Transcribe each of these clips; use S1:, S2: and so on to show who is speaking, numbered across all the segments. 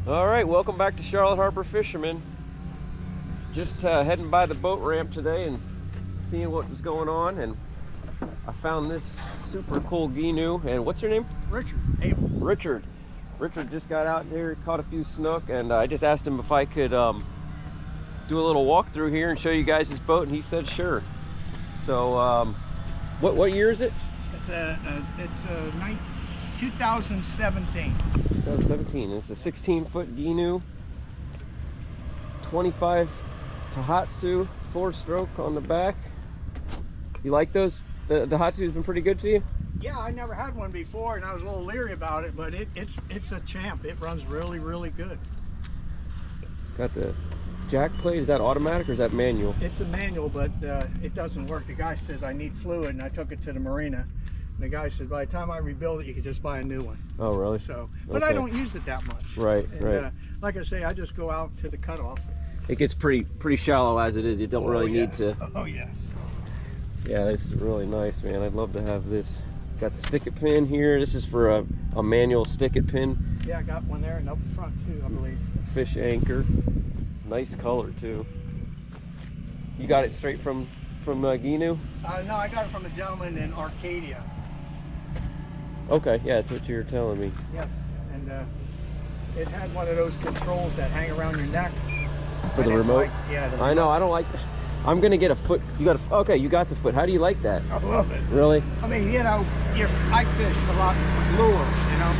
S1: All right, welcome back to Charlotte Harbor Fishermen. Just heading by the boat ramp today and seeing what was going on, and I found this super cool Gheenoe. And what's your name?
S2: Richard. Abel.
S1: Richard. Richard just got out there, caught a few snook, and I just asked him if I could do a little walkthrough here and show you guys his boat, and he said sure. So what year is it?
S2: It's 2017.
S1: 2017. It's a 16-foot Gheenoe, 25 Tohatsu, 4-stroke on the back. You like those? The Tohatsu's been pretty good to you?
S2: Yeah, I never had one before, and I was a little leery about it, but it's a champ. It runs really, really good.
S1: Got the jack plate. Is that automatic or is that manual?
S2: It's a manual, but it doesn't work. The guy says I need fluid, and I took it to the marina. And the guy said by the time I rebuild it, you could just buy a new one.
S1: Oh, really?
S2: So, but
S1: okay.
S2: I don't use it that much.
S1: Right,
S2: and,
S1: right.
S2: Like I say, I just go out to the cutoff.
S1: It gets pretty shallow as it is. You don't really need to.
S2: Oh yes.
S1: Yeah, this is really nice, man. I'd love to have this. Got the stick-it pin here. This is for a manual stick-it pin.
S2: Yeah, I got one there and up front too, I believe.
S1: Fish anchor. It's a nice color too. You got it straight from Gheenoe?
S2: No, I got it from a gentleman in Arcadia.
S1: Okay, yeah, that's what you were telling me.
S2: Yes, and it had one of those controls that hang around your neck.
S1: For the remote?
S2: Yeah, the remote.
S1: I know, I don't like. I'm gonna get a foot. You got okay, you got the foot. How do you like that?
S2: I love it.
S1: Really?
S2: I mean, you know, I fish a lot with lures, you know,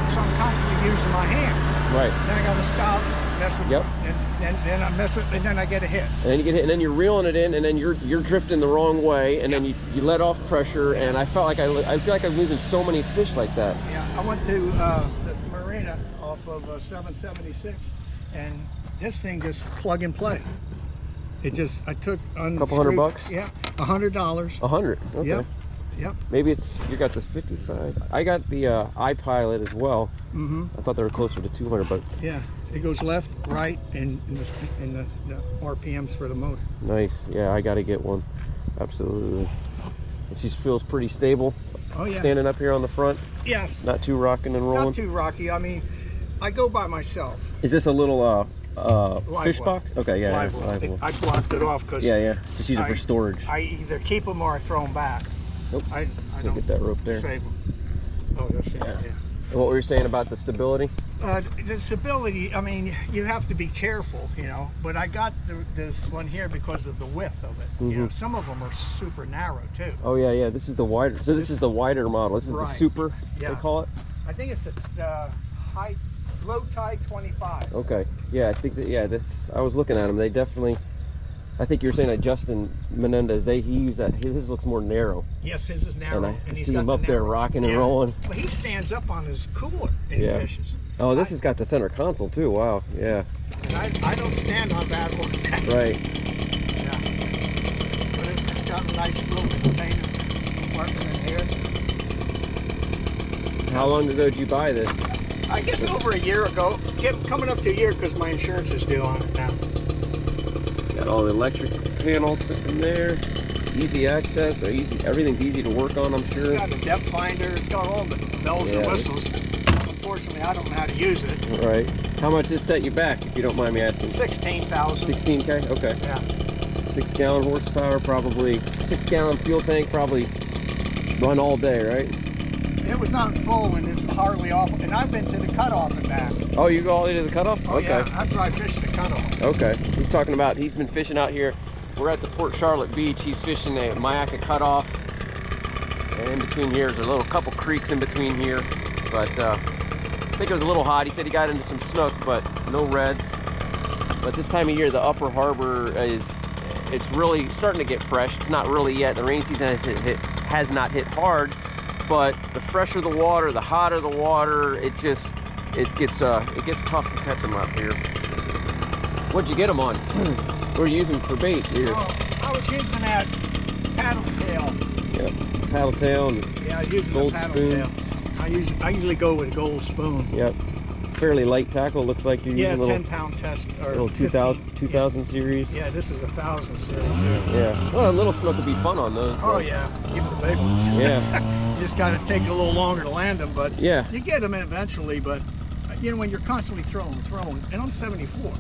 S2: so I'm constantly using my hands.
S1: Right.
S2: Then I gotta stop, mess with
S1: Yep.
S2: and then I mess with, and then I get a hit.
S1: And then you get hit, and then you're reeling it in, and then you're drifting the wrong way, and then you let off pressure, and I felt like I feel like I'm losing so many fish like that.
S2: Yeah, I went to the marina off of 776, and this thing just plug and play. It just, I took
S1: a couple $100.
S2: Yeah, $100.
S1: 100. Okay.
S2: Yep. Yep.
S1: Maybe it's you got the 55. I got the iPilot as well.
S2: Mm-hmm.
S1: I thought they were closer to 200, but
S2: yeah, it goes left, right, and the RPMs for the motor.
S1: Nice. Yeah, I got to get one. Absolutely. And she feels pretty stable.
S2: Oh yeah.
S1: Standing up here on the front.
S2: Yes.
S1: Not too rocking and rolling.
S2: Not too rocky. I mean, I go by myself.
S1: Is this a little fish
S2: well.
S1: box? Okay, yeah.
S2: Live well. I blocked it off because
S1: yeah. Just use it for storage.
S2: I either keep them or I throw them back.
S1: Nope.
S2: I don't
S1: get that rope there.
S2: Save them. Oh, that's it. Yeah.
S1: What were you saying about the stability?
S2: The stability, I mean, you have to be careful, you know, but I got this one here because of the width of it.
S1: Mm-hmm.
S2: You know, some of them are super narrow too.
S1: Oh yeah. This is the wider. So this is the wider model. This is
S2: right.
S1: the super.
S2: Yeah.
S1: They call it.
S2: I think it's the low tide 25.
S1: Okay. Yeah, I think that. Yeah, this. I was looking at them. They definitely. I think you were saying that Justin Menendez. He used that. His looks more narrow.
S2: Yes, his is narrow.
S1: And
S2: he's
S1: see
S2: got
S1: him up there rocking and rolling.
S2: Well, he stands up on his cooler and fishes.
S1: Oh, this has got the center console too. Wow. Yeah.
S2: And I don't stand on that one.
S1: Right.
S2: Yeah. But it's got a nice little container compartment in here.
S1: How long ago did you buy this?
S2: I guess over a year ago. Coming up to a year because my insurance is due on it now.
S1: Got all the electric panels sitting there. Easy access. Or easy. Everything's easy to work on, I'm sure.
S2: It's got a depth finder. It's got all the bells and whistles. Unfortunately, I don't know how to use it.
S1: Right. How much does it set you back, if you don't mind me asking?
S2: 16,000.
S1: 16K? Okay.
S2: Yeah.
S1: 6 gallon horsepower, probably 6 gallon fuel tank, probably run all day, right?
S2: It was on full and it's hardly off. And I've been to the cutoff and back.
S1: Oh, you go all the way to the cutoff?
S2: Oh,
S1: okay.
S2: yeah. That's where I fished the cutoff.
S1: Okay. He's talking about, he's been fishing out here. We're at the Port Charlotte beach. He's fishing a Myakka cutoff. And in between here, there's a little couple creeks in between here. But I think it was a little hot. He said he got into some snook, but no reds. But this time of year, the upper harbor it's really starting to get fresh. It's not really yet. The rain season has not hit hard, but the fresher the water, the hotter the water, it gets tough to catch them up here. What'd you get them on? What are you using for bait here?
S2: Oh, I was using that paddle tail.
S1: Yep, paddle tail and
S2: yeah, I was using
S1: gold
S2: the paddle
S1: spoon.
S2: tail. I usually go with a gold spoon.
S1: Yep. Fairly light tackle. Looks like you're using a little
S2: 10-pound test or
S1: little 2000 series.
S2: Yeah, this is 1,000 series.
S1: Yeah. Well, a little snook would be fun on those.
S2: Oh yeah, even the big ones.
S1: Yeah.
S2: You just got to take a little longer to land them, but
S1: yeah,
S2: you get them eventually. But you know, when you're constantly throwing, and I'm 74,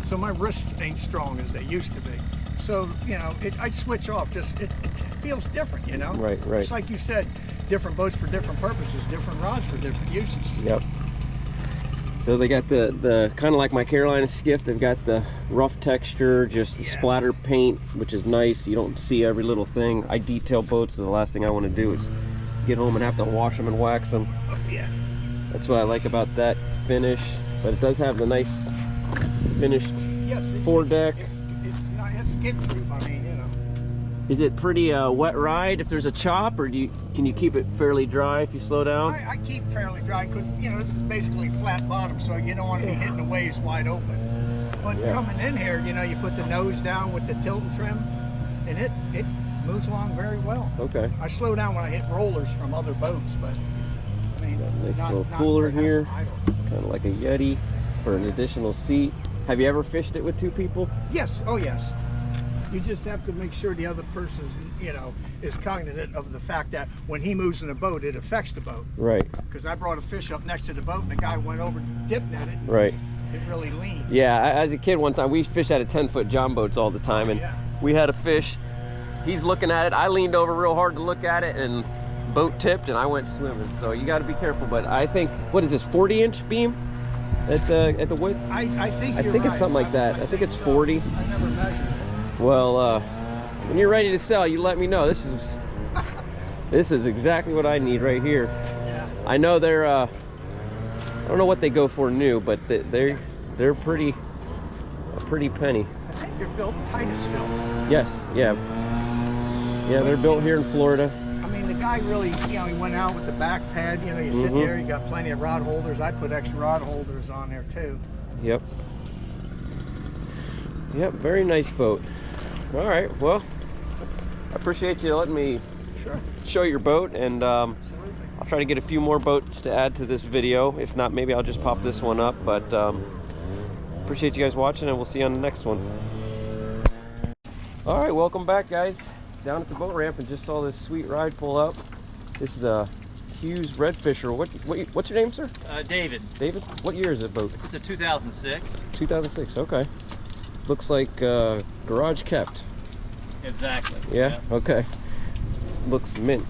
S2: so my wrists ain't strong as they used to be. So, you know, I switch off. Just it feels different, you know.
S1: Right.
S2: It's like you said, different boats for different purposes, different rods for different uses.
S1: Yep. So they got the kind of like my Carolina Skiff. They've got the rough texture, just the splatter paint, which is nice. You don't see every little thing. I detail boats, so the last thing I want to do is get home and have to wash them and wax them.
S2: Oh, yeah.
S1: That's what I like about that finish. But it does have the nice finished foredeck.
S2: It's skid proof. I mean, you know.
S1: Is it pretty wet ride if there's a chop, or can you keep it fairly dry if you slow down?
S2: I keep fairly dry because, you know, this is basically flat bottom, so you don't want to be hitting the waves wide open. But coming in here, you know, you put the nose down with the tilt and trim, and it moves along very well.
S1: Okay.
S2: I slow down when I hit rollers from other boats, but I mean,
S1: nice little cooler here, kind of like a Yeti for an additional seat. Have you ever fished it with two people?
S2: Yes. Oh, yes. You just have to make sure the other person, you know, is cognizant of the fact that when he moves in a boat, it affects the boat.
S1: Right.
S2: Because I brought a fish up next to the boat, and the guy went over, dipped at it, and
S1: right.
S2: It really leaned.
S1: Yeah, as a kid one time, we fished out of 10-foot John boats all the time, and we had a fish. He's looking at it. I leaned over real hard to look at it, and boat tipped, and I went swimming. So you got to be careful. But I think, what is this, 40-inch beam at the width?
S2: I think
S1: it's something like that. I think it's 40.
S2: I never measured it.
S1: Well, when you're ready to sell, you let me know. This is exactly what I need right here.
S2: Yeah.
S1: I know they're I don't know what they go for new, but they're a pretty penny.
S2: I think they're built in Titusville.
S1: Yes, yeah, they're built here in Florida.
S2: I mean, the guy really, you know, he went out with the back pad. You know, you sit there, you got plenty of rod holders. I put extra rod holders on there too.
S1: Yep, very nice boat. All right, well, I appreciate you letting me show your boat, and I'll try to get a few more boats to add to this video. If not, maybe I'll just pop this one up, but appreciate you guys watching, and we'll see you on the next one. All right, welcome back, guys. Down at the boat ramp and just saw this sweet ride pull up. This is a Hewes Redfisher. What's your name, sir?
S3: David.
S1: David? What year is it boat?
S3: It's a 2006.
S1: 2006, okay. Looks like garage kept.
S3: Exactly.
S1: Yeah? Okay. Looks mint.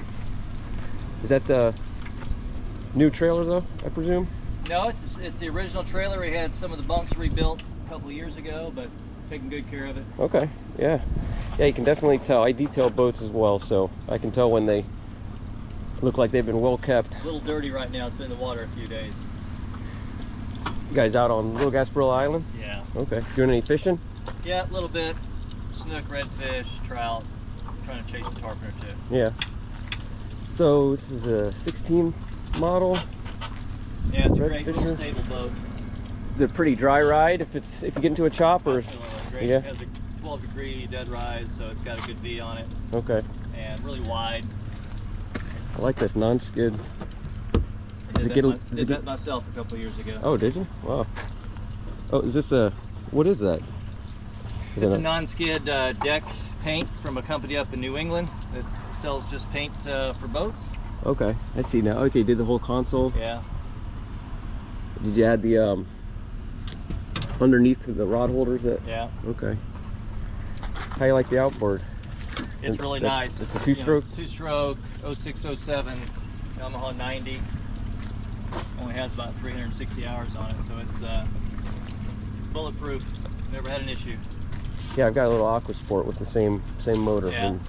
S1: Is that the new trailer though, I presume?
S3: No, it's the original trailer. We had some of the bunks rebuilt a couple of years ago, but taking good care of it.
S1: Okay, yeah. Yeah, you can definitely tell. I detail boats as well, so I can tell when they look like they've been well kept.
S3: A little dirty right now. It's been in the water a few days.
S1: You guys out on Little Gasparilla Island?
S3: Yeah.
S1: Okay. Doing any fishing?
S3: Yeah, a little bit. Snook, redfish, trout. Trying to chase a tarpon or two.
S1: Yeah. So this is a 16 model.
S3: Yeah, it's a great little stable boat.
S1: Is it a pretty dry ride if you get into a chop, or?
S3: Great.
S1: Yeah.
S3: It has a 12-degree dead rise, so it's got a good V on it.
S1: Okay.
S3: And really wide.
S1: I like this non-skid.
S3: Did that myself a couple of years ago.
S1: Oh, did you? Wow. Oh, is this a, what is that?
S3: It's a non-skid deck paint from a company up in New England that sells just paint for boats.
S1: Okay, I see now. Okay, did the whole console?
S3: Yeah.
S1: Did you add the underneath the rod holders?
S3: Yeah.
S1: Okay. How you like the outboard?
S3: It's really nice.
S1: It's a two-stroke?
S3: You know, two-stroke, 0607, Yamaha 90. Only has about 360 hours on it, so it's bulletproof. Never had an issue.
S1: Yeah, I've got a little Aqua Sport with the same motor.
S3: Yeah.
S1: And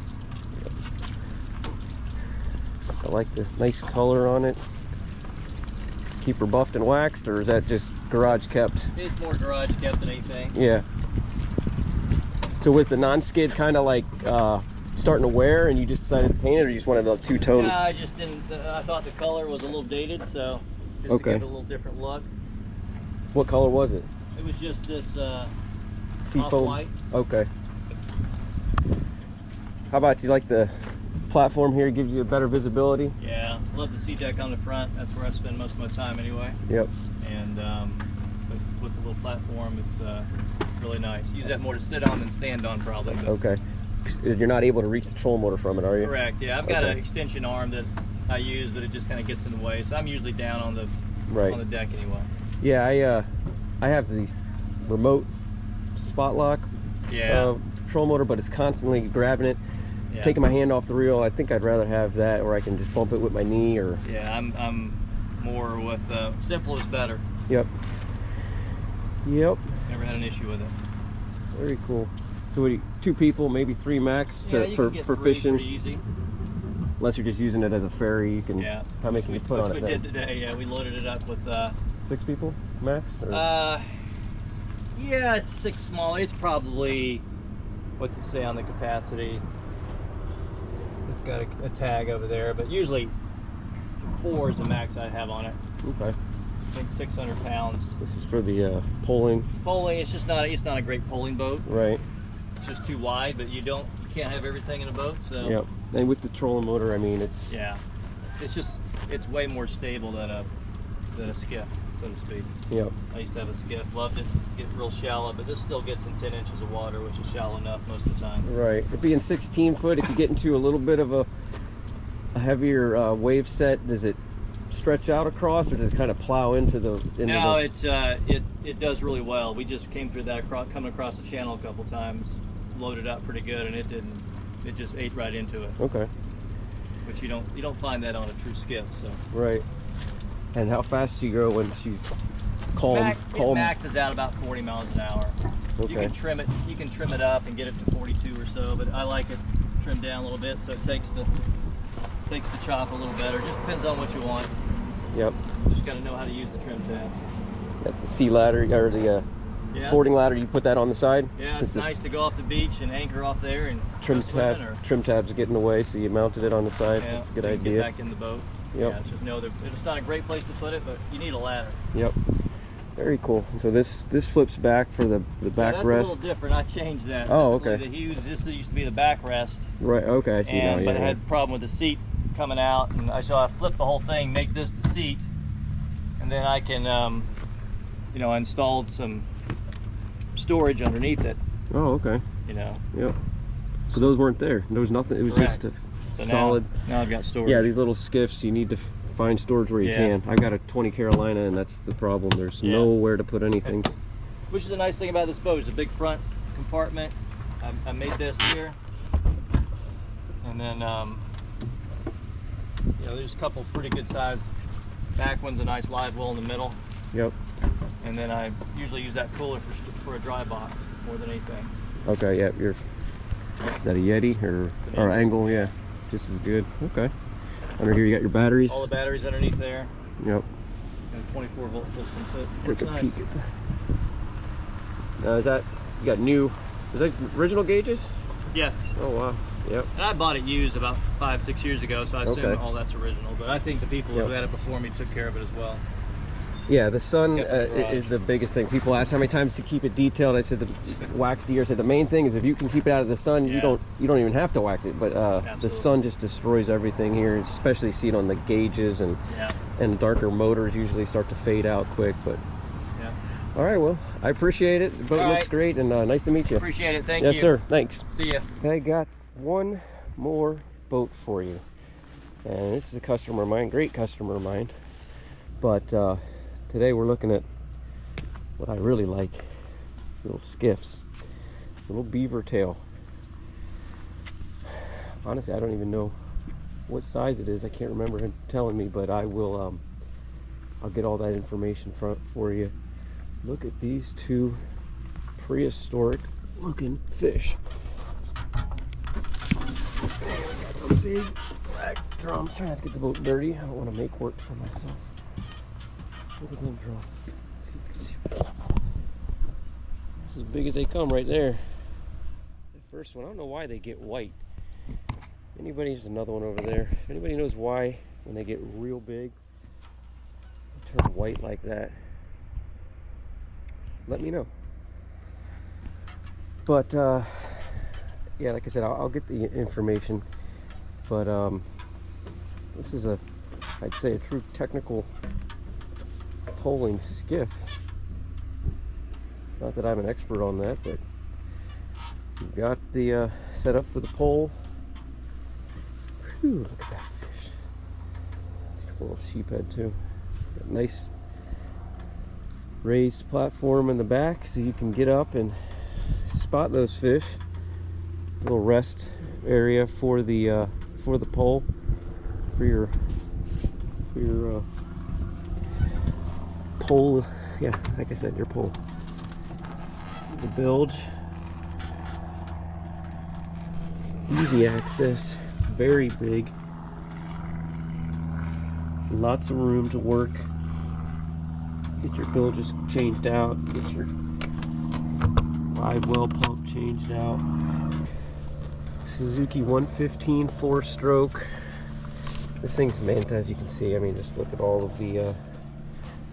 S1: I like the nice color on it. Keep her buffed and waxed, or is that just garage kept?
S3: It's more garage kept than anything.
S1: Yeah. So was the non-skid kind of like starting to wear, and you just decided to paint it, or you just wanted a two-tone?
S3: No, I just didn't. I thought the color was a little dated, so just to give it a little different look.
S1: What color was it?
S3: It was just this
S1: Seafoam.
S3: off-white.
S1: Okay. How about you like the platform here? Gives you a better visibility.
S3: Yeah, love the sea deck on the front. That's where I spend most of my time anyway.
S1: Yep.
S3: And with the little platform, it's really nice. Use that more to sit on than stand on, probably. But.
S1: Okay. You're not able to reach the troll motor from it, are you?
S3: Correct. Yeah, I've got an extension arm that I use, but it just kind of gets in the way. So I'm usually down on the deck anyway.
S1: Yeah, I have these remote spot lock control motor, but it's constantly grabbing it, taking my hand off the reel. I think I'd rather have that, or I can just bump it with my knee. Or
S3: yeah, I'm more with simple is better.
S1: Yep.
S3: Never had an issue with it.
S1: Very cool. So what, 2 people, maybe 3 max for fishing.
S3: Pretty easy.
S1: Unless you're just using it as a ferry, you can.
S3: Yeah.
S1: How many can you put on it?
S3: We did today. Yeah, we loaded it up with
S1: 6 people max. Or?
S3: Yeah, it's 6 small. It's probably, what's it say on the capacity? It's got a tag over there, but usually 4 is the max I have on it.
S1: Okay.
S3: I think 600 pounds.
S1: This is for the poling.
S3: Poling, it's not a great poling boat.
S1: Right.
S3: It's just too wide, but you can't have everything in a boat, so.
S1: Yep. And with the trolling motor, I mean, it's.
S3: Yeah. It's way more stable than a skiff, so to speak.
S1: Yep.
S3: I used to have a skiff, loved it, get real shallow, but this still gets in 10 inches of water, which is shallow enough most of the time.
S1: Right. It being 16 foot, if you get into a little bit of a heavier wave set, does it stretch out across, or does it kind of plow into the?
S3: No, it does really well. We just came through that coming across the channel a couple times, loaded up pretty good, and it didn't. It just ate right into it.
S1: Okay.
S3: Which you don't find that on a true skiff. So.
S1: Right. And how fast do you go when she's calm?
S3: It maxes out about 40 miles an hour.
S1: Okay.
S3: You can trim it. You can trim it up and get it to 42 or so, but I like it trimmed down a little bit, so it takes the chop a little better. Just depends on what you want.
S1: Yep.
S3: Just got to know how to use the trim tabs.
S1: Got the sea ladder or the boarding ladder. You put that on the side.
S3: Yeah, it's nice to go off the beach and anchor off there and
S1: trim tabs get in the way, so you mounted it on the side.
S3: Yeah,
S1: that's a good
S3: so you
S1: idea.
S3: Get back in the boat.
S1: Yep.
S3: Yeah, it's not a great place to put it, but you need a ladder.
S1: Yep. Very cool. So this flips back for the backrest.
S3: That's a little different. I changed that.
S1: Oh, okay.
S3: The Hewes, this used to be the backrest.
S1: Right. Okay, I see now. Yeah.
S3: But it had a problem with the seat coming out, and I flip the whole thing, make this the seat, and then I can, I installed some storage underneath it.
S1: Oh, okay. Yep. So those weren't there. There was nothing. It was
S3: Correct.
S1: just a
S3: So
S1: solid.
S3: Now I've got storage.
S1: Yeah, these little skiffs, you need to find storage where you can. I've got a 20 Carolina, and that's the problem. There's nowhere to put anything.
S3: Which is a nice thing about this boat. It's a big front compartment. I made this here, and then there's a couple pretty good sized back ones. A nice live well in the middle.
S1: Yep.
S3: And then I usually use that cooler for a dry box more than anything.
S1: Okay. Yeah. Is that a Yeti or Angle? Yeah. Just as good. Okay. Under here you got your batteries.
S3: All the batteries underneath there.
S1: Yep.
S3: And a 24 volt system. So
S1: Take a
S3: nice.
S1: peek at that. Is that you got new? Is that original gauges?
S3: Yes.
S1: Oh wow. Yep.
S3: And I bought it used about 5-6 years ago, so I assume all that's original. But I think the people who had it before me took care of it as well.
S1: Yeah, the sun is the biggest thing. People ask how many times to keep it detailed. I said the wax deer. I said the main thing is if you can keep it out of the sun, you don't even have to wax it. But the sun just destroys everything here. Especially see it on the gauges and darker motors usually start to fade out quick. But all right, well, I appreciate it. The boat looks great, and nice to meet you.
S3: Appreciate it. Thank you.
S1: Yes, sir. Thanks.
S3: See ya.
S1: I got one more boat for you, and this is a customer of mine, great customer of mine. But today we're looking at what I really like, little skiffs, little beaver tail. Honestly, I don't even know what size it is. I can't remember him telling me, but I will. I'll get all that information for you. Look at these two prehistoric looking fish. Got some big black drums. Trying not to get the boat dirty. I don't want to make work for myself. Look at them drums. Let's see if we can see. That's as big as they come right there. The first one, I don't know why they get white. There's another one over there. If anybody knows why when they get real big, they turn white like that, let me know. But yeah, like I said, I'll get the information. But this is I'd say a true technical poling skiff. Not that I'm an expert on that, but you've got the setup for the pole. Whew, look at that fish. It's got a little sheephead too. Got nice raised platform in the back so you can get up and spot those fish. A little rest area for the pole, for your pole. Yeah, like I said, your pole. The bilge, easy access, very big, lots of room to work. Get your bilges changed out, get your live well pump changed out. Suzuki 115 4-stroke. This thing's mint, as you can see. I mean, just look at all of the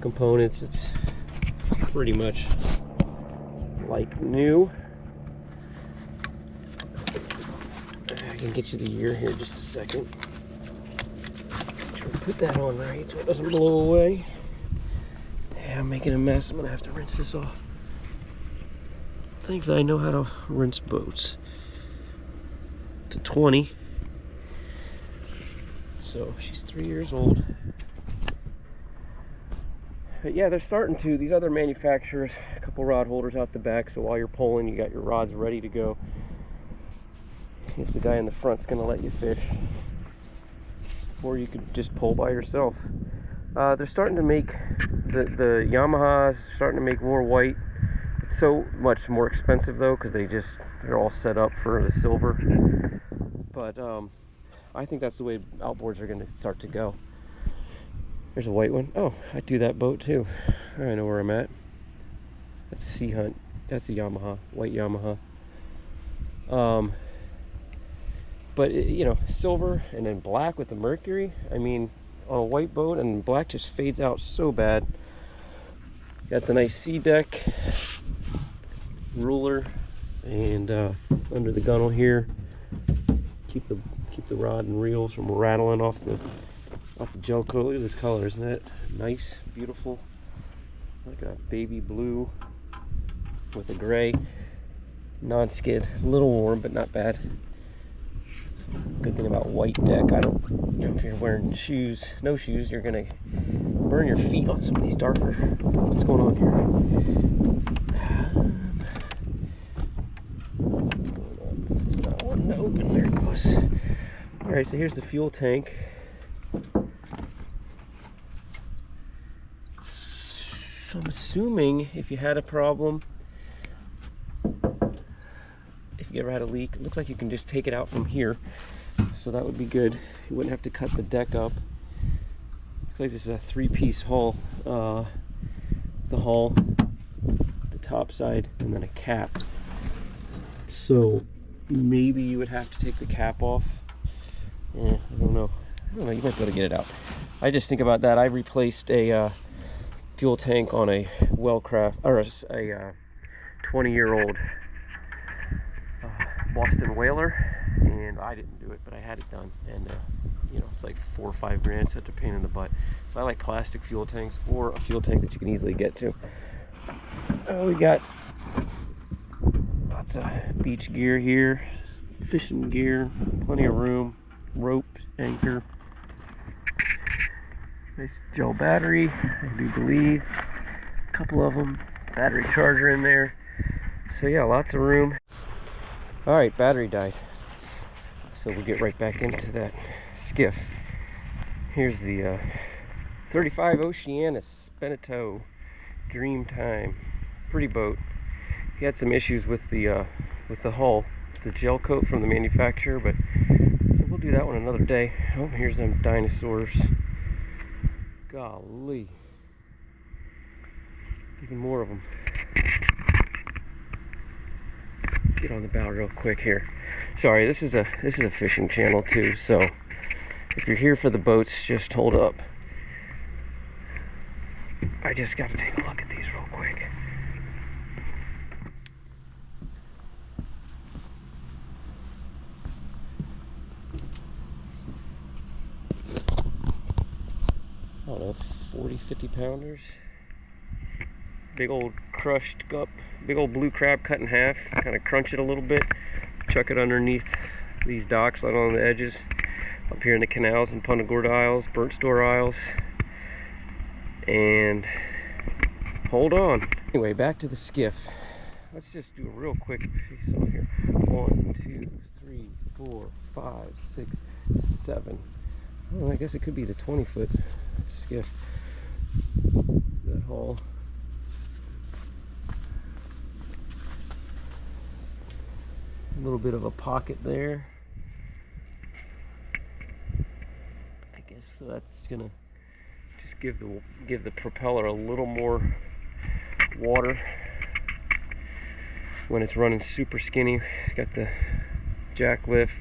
S1: components. It's pretty much like new. I can get you the year here in just a second. Try to put that on right so it doesn't blow away. Yeah, I'm making a mess. I'm gonna have to rinse this off. Thankfully, I know how to rinse boats. It's a 20. So she's 3 years old. But yeah, they're starting to, these other manufacturers, a couple rod holders out the back, so while you're pulling, you got your rods ready to go. If the guy in the front's going to let you fish, or you could just pull by yourself. They're starting to make, the Yamaha's starting to make more white. It's so much more expensive though, because they're all set up for the silver. But I think that's the way outboards are going to start to go. There's a white one. Oh, I do that boat too. I know where I'm at. That's a Sea Hunt. That's the Yamaha, white Yamaha. But you know, silver and then black with the mercury. I mean, on a white boat, and black just fades out so bad. Got the nice sea deck, ruler, and under the gunnel here, keep the rod and reels from rattling off the gel coat. Look at this color, isn't it nice, beautiful? Like a baby blue with a gray, non-skid, a little warm but not bad. It's a good thing about white deck. I don't, you know, if you're wearing shoes, no shoes, you're gonna burn your feet on some of these darker. What's going on here? What's going on? This is not wanting to open. There it goes. All right, so here's the fuel tank. So I'm assuming if you had a problem, if you ever had a leak, it looks like you can just take it out from here. So that would be good. You wouldn't have to cut the deck up. Looks like this is a 3-piece hull. The hull, the top side, and then a cap. So maybe you would have to take the cap off. I don't know. You might be able to get it out. I just think about that. I replaced a fuel tank on a Wellcraft, or a 20-year-old Boston whaler, and I didn't do it, but I had it done, and you know, it's like $4 or $5 grand, such a pain in the butt. So I like plastic fuel tanks, or a fuel tank that you can easily get to. We got lots of beach gear here, fishing gear, plenty of room, rope, anchor, nice gel battery, I do believe, a couple of them, battery charger in there. So yeah, lots of room. All right, battery died, so we'll get right back into that skiff. Here's the 35 Oceanus Beavertail Dreamtime. Pretty boat. He had some issues with the hull, the gel coat from the manufacturer, but so we'll do that one another day. Oh, here's them dinosaurs. Golly, even more of them. Get on the bow real quick here. Sorry, this is a fishing channel too, so if you're here for the boats, just hold up. I just got to take a look at these real quick. I don't know, 40, 50 pounders. Big old crushed up, big old blue crab cut in half. Kind of crunch it a little bit, chuck it underneath these docks right on the edges, up here in the canals and Punta Gorda Isles, Burnt Store Isles, and hold on. Anyway, back to the skiff. Let's just do a real quick piece on here. 1, 2, 3, 4, 5, 6, 7. Oh, I guess it could be the 20-foot skiff. That hull. A little bit of a pocket there. I guess that's gonna just give the propeller a little more water when it's running super skinny. It's got the jack lift,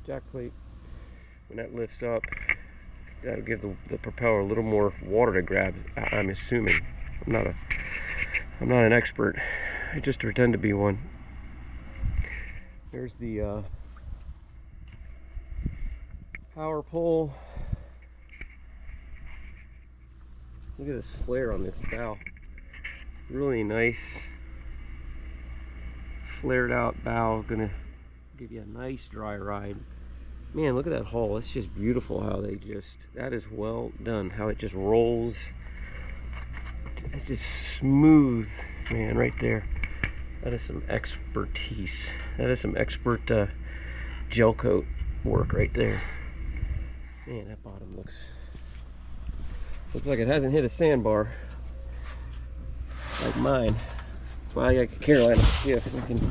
S1: jack plate. When that lifts up, that'll give the propeller a little more water to grab. I'm assuming. I'm not an expert. I just pretend to be one. There's the power pole. Look at this flare on this bow. Really nice flared out bow. Gonna give you a nice dry ride. Man, look at that hull. It's just beautiful how they that is well done. How it just rolls. It's just smooth, man, right there. That is some expertise. That is some expert gel coat work right there. Man, that bottom looks like it hasn't hit a sandbar like mine. That's why I got a Carolina skiff. We can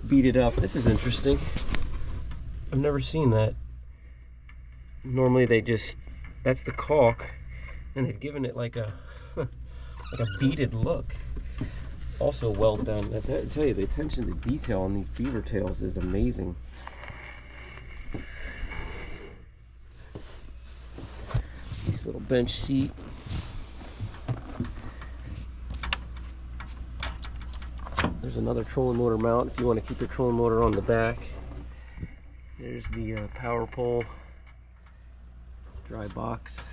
S1: beat it up. This is interesting. I've never seen that. Normally that's the caulk, and they've given it like a like a beaded look. Also well done. I tell you, the attention to detail on these beaver tails is amazing. This little bench seat. There's another trolling motor mount if you want to keep your trolling motor on the back. There's the power pole, dry box.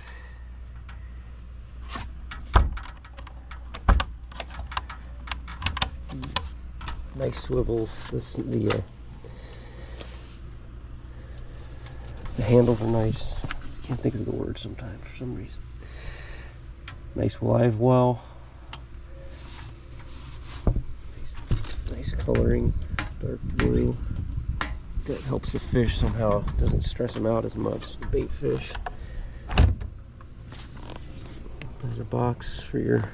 S1: Nice swivel. The handles are nice. Can't think of the word sometimes for some reason. Nice live well. Nice coloring, dark blue. That helps the fish somehow. Doesn't stress them out as much. The bait fish. There's a box for your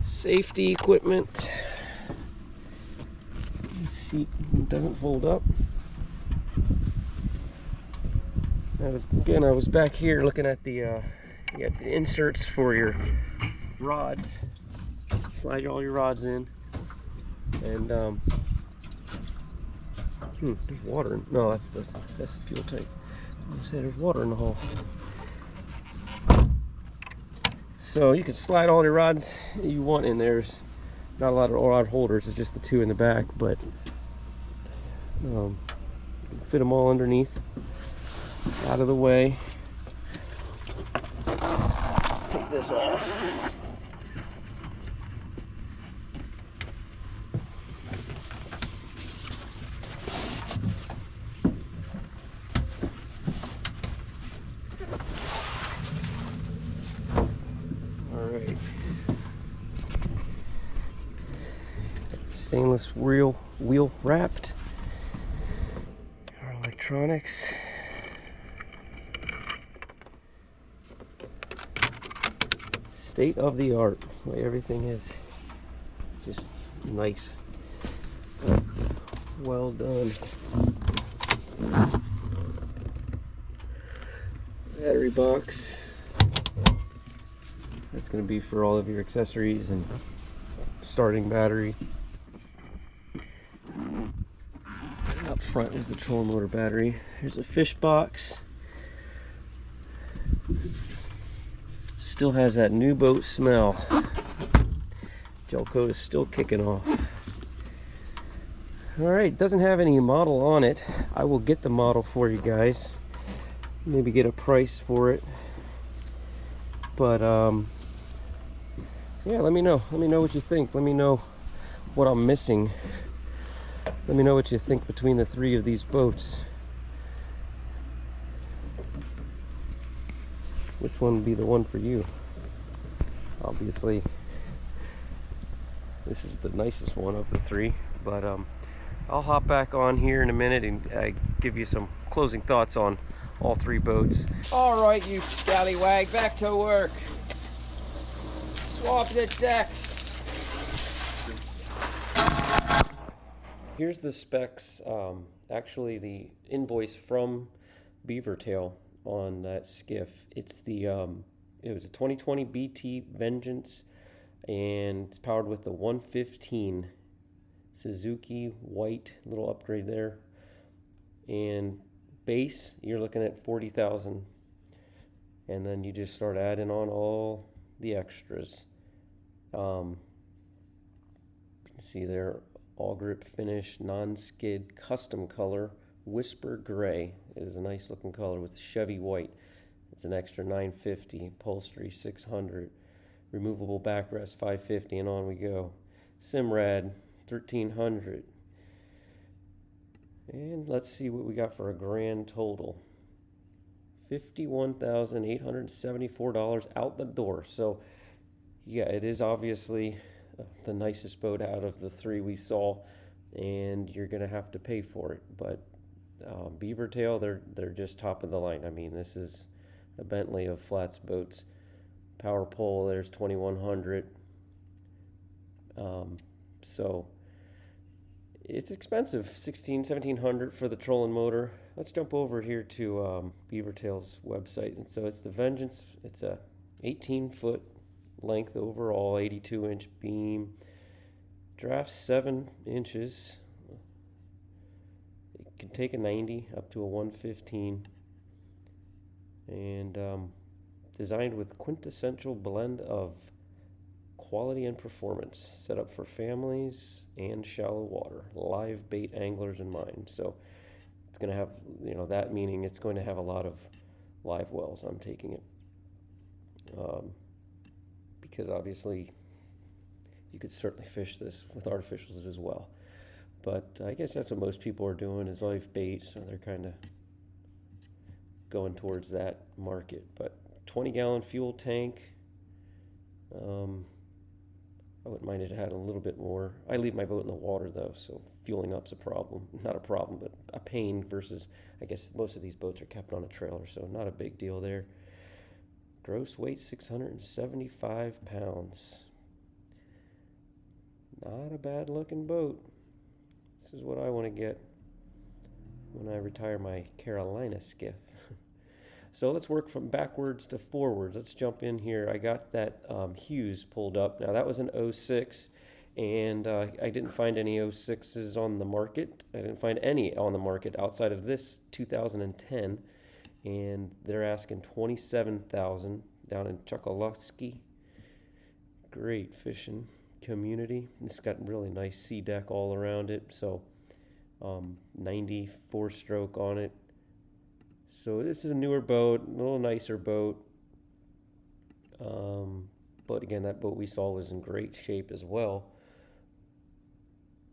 S1: safety equipment. The seat doesn't fold up. I was back here looking at the you got the inserts for your rods. Slide all your rods in, and there's water in, no, that's the fuel tank. I said there's water in the hole. So you can slide all the rods you want in there. There's not a lot of rod holders, it's just the two in the back, but you can fit them all underneath. Out of the way. Let's take this off. Alright. Stainless wheel wrapped. Our electronics. State of the art. The way everything is just nice. Well done. Battery box. That's going to be for all of your accessories and starting battery. Up front is the trolling motor battery. Here's a fish box. Still has that new boat smell. Gel coat is still kicking off. Alright, doesn't have any model on it. I will get the model for you guys. Maybe get a price for it. But yeah, let me know. Let me know what you think. Let me know what I'm missing. Let me know what you think between the three of these boats. which one would be the one for you. Obviously, this is the nicest one of the three, but I'll hop back on here in a minute and give you some closing thoughts on all three boats. All right, you scallywag, back to work. Swap the decks. Here's the specs, actually the invoice from Beavertail on that skiff. It's the, it was a 2020 BT Vengeance, and it's powered with the 115 Suzuki white, little upgrade there. And base, you're looking at 40,000, and then you just start adding on all the extras. You can see there, all grip finish, non-skid, custom color, Whisper Gray. It is a nice looking color with Chevy white. It's an extra $950, upholstery $600, removable backrest $550, and on we go. Simrad $1,300. And let's see what we got for a grand total. $51,874 out the door. So yeah, it is obviously the nicest boat out of the three we saw, and you're gonna have to pay for it. But Beavertail, they're just top of the line. I mean, this is a Bentley of flats boats. Power pole, there's 2,100. So it's expensive, $1,700 for the trolling motor. Let's jump over here to Beavertail's website. And so it's the Vengeance. It's a 18-foot length overall, 82-inch beam, draft 7 inches. It can take a 90 up to a 115, and designed with quintessential blend of quality and performance, set up for families and shallow water, live bait anglers in mind. So it's going to have, you know, that meaning it's going to have a lot of live wells. I'm taking it. Because obviously you could certainly fish this with artificials as well. But I guess that's what most people are doing, is live bait, so they're kind of going towards that market. But 20-gallon fuel tank. I wouldn't mind it had a little bit more. I leave my boat in the water though, so fueling up's a problem. Not a problem, but a pain versus, I guess most of these boats are kept on a trailer, so not a big deal there. Gross weight 675 pounds. Not a bad looking boat. This is what I want to get when I retire my Carolina skiff. So let's work from backwards to forwards. Let's jump in here. I got that Hewes pulled up. Now that was an 06, and I didn't find any 06s on the market. I didn't find any on the market outside of this 2010. And they're asking $27,000 down in Chokoloskee. Great fishing community. It's got really nice sea deck all around it. So 94 stroke on it. So this is a newer boat, a little nicer boat. But again, that boat we saw was in great shape as well.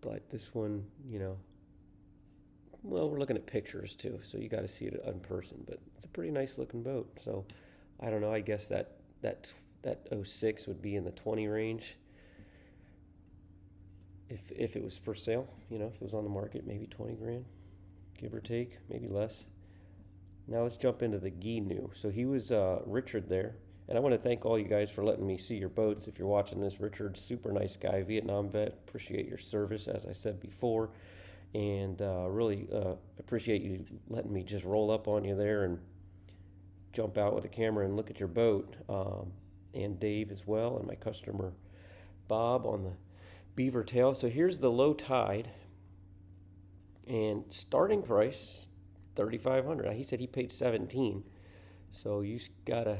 S1: But this one, you know, well, we're looking at pictures too, so you got to see it in person. But it's a pretty nice looking boat. So I don't know. I guess that 06 would be in the 20 range. If it was for sale, you know, if it was on the market, maybe 20 grand, give or take, maybe less. Now let's jump into the Gheenoe. So he was Richard there, and I want to thank all you guys for letting me see your boats. If you're watching this, Richard, super nice guy, Vietnam vet. Appreciate your service, as I said before, and really appreciate you letting me just roll up on you there and jump out with a camera and look at your boat. And Dave as well, and my customer Bob on the Beaver Tail. So here's the low tide, and starting price $3,500. He said he paid $17,000, so you gotta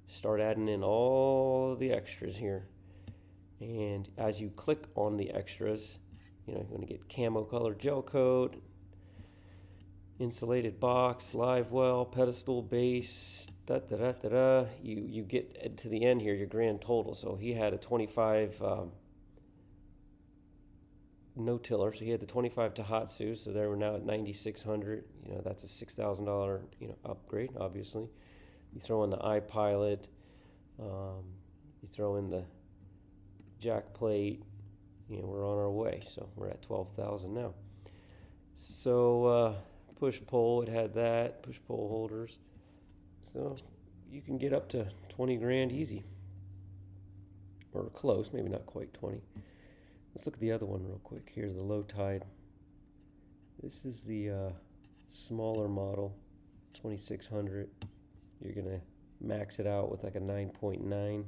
S1: start adding in all the extras here. And as you click on the extras, you know, you're gonna get camo color gel coat, insulated box, live well, pedestal base, You get to the end here, your grand total. So he had a 25 no tiller, so he had the 25 Tohatsu, so they were now at 9,600. You know, that's a $6,000 upgrade, obviously. You throw in the iPilot, you throw in the jack plate, and we're on our way. So we're at 12,000 now. So push pull, it had that, push pull holders. So you can get up to 20 grand easy, or close, maybe not quite 20. Let's look at the other one real quick here, the low tide. This is the smaller model, 2600. You're gonna max it out with like a 9.9,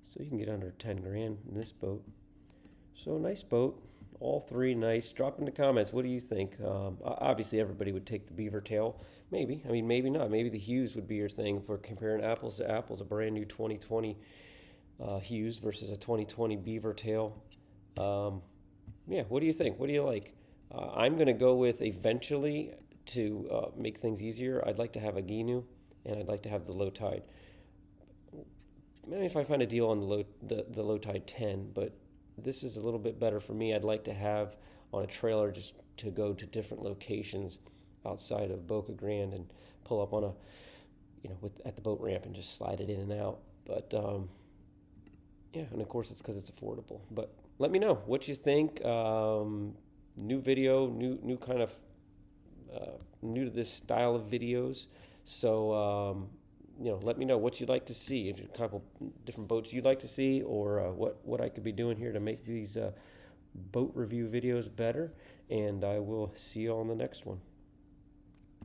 S1: so you can get under 10 grand in this boat. So nice boat, all three nice. Drop in the comments, what do you think? Obviously everybody would take the Beaver Tail, maybe. I mean, maybe not. Maybe the Hewes would be your thing for comparing apples to apples. A brand new 2020 Hewes versus a 2020 Beaver Tail. Yeah, what do you think? What do you like? I'm going to go with, eventually, to make things easier, I'd like to have a Gheenoe, and I'd like to have the low tide. Maybe if I find a deal on the low tide 10, but this is a little bit better for me. I'd like to have on a trailer just to go to different locations outside of Boca Grande and pull up on a, at the boat ramp and just slide it in and out. But yeah, and of course it's because it's affordable. But let me know what you think. New video, new kind of new to this style of videos. So let me know what you'd like to see. If a couple different boats you'd like to see, or what I could be doing here to make these boat review videos better. And I will see you on the next one.